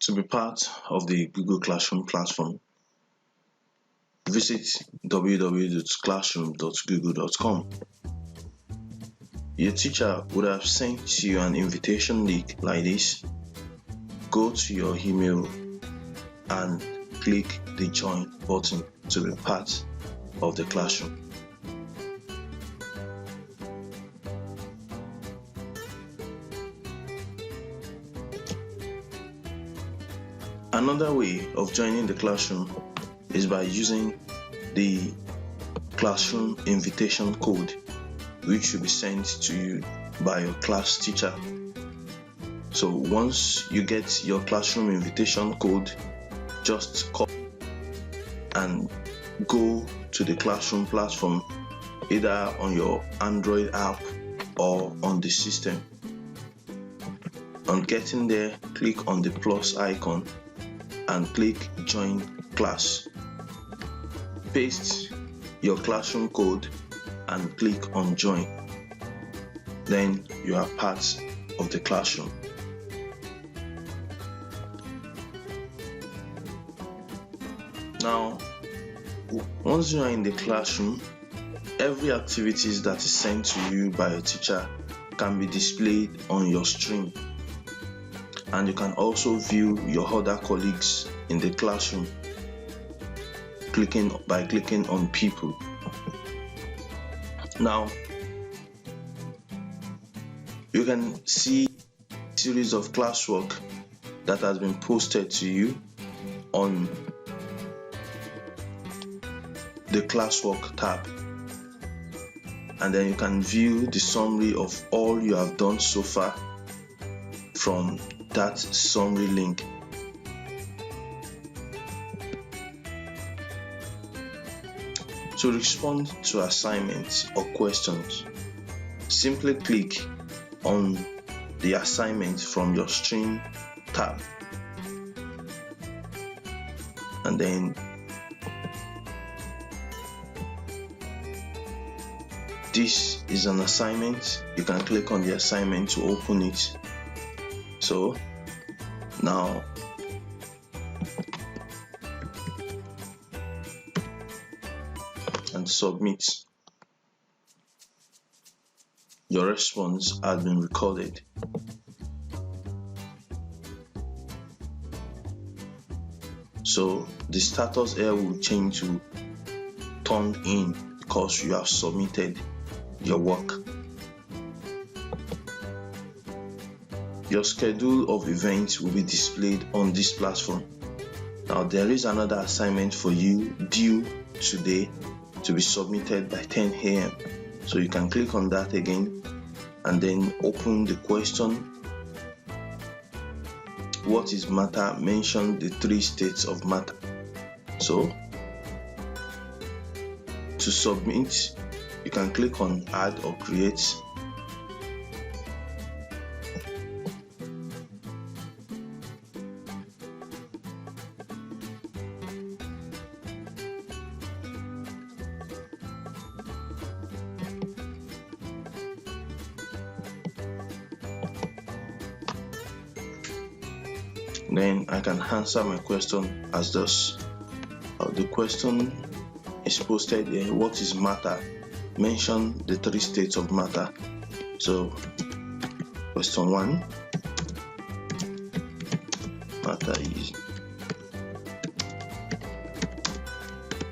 To be part of the Google Classroom platform, visit www.classroom.google.com. Your teacher would have sent you an invitation link like this. Go to your email and click the join button to be part of the classroom. Another way of joining the classroom is by using the classroom invitation code, which will be sent to you by your class teacher. So once you get your classroom invitation code, just copy and go to the classroom platform, either on your Android app or on the system. On getting there, click on the plus icon and click join class. Paste your classroom code and click on join. Then you are part of the classroom. Now, once you are in the classroom, every activities that is sent to you by your teacher can be displayed on your screen. And you can also view your other colleagues in the classroom by clicking on people. Now, you can see a series of classwork that has been posted to you on the classwork tab, and then you can view the summary of all you have done so far from that summary link. To respond to assignments or questions, simply click on the assignment from your stream tab, and then this is an assignment. You can click on the assignment to open it. So now and submit. Your response has been recorded. So the status here will change to turned in because you have submitted your work. Your schedule of events will be displayed on this platform. Now there is another assignment for you due today to be submitted by 10 a.m. So you can click on that again and then open the question. What is matter? Mention the 3 states of matter. So to submit, you can click on add or create. Then I can answer my question as thus. The question is posted here. What is matter? Mention the 3 states of matter. So question 1, matter is.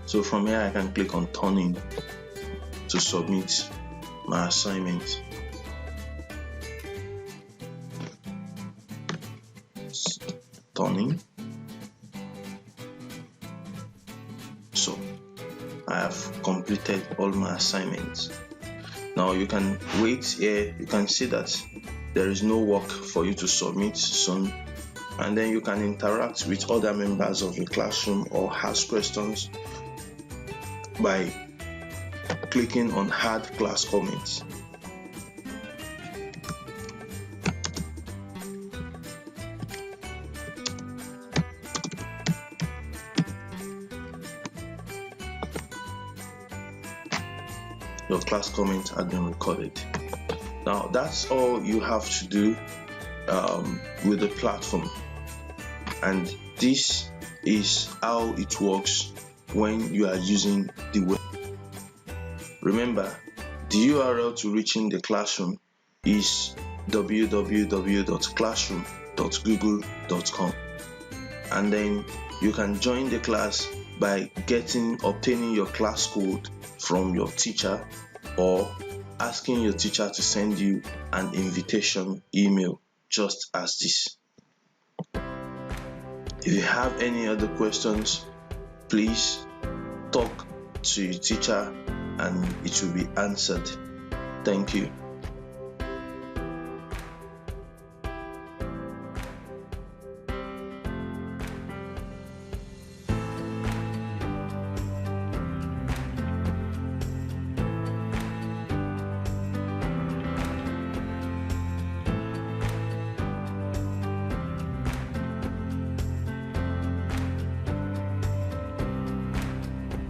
So from here I can click on turn in to submit my assignment. Turning. So I have completed all my assignments. Now you can wait here. You can see that there is no work for you to submit soon, and then you can interact with other members of the classroom or ask questions by clicking on add class comments. Your class comment has been recorded. Now that's all you have to do with the platform. and this is how it works when you are using the web. Remember, the URL to reaching the classroom is www.classroom.google.com, and then you can join the class by obtaining your class code from your teacher or asking your teacher to send you an invitation email just as this. If you have any other questions, please talk to your teacher and it will be answered. Thank you.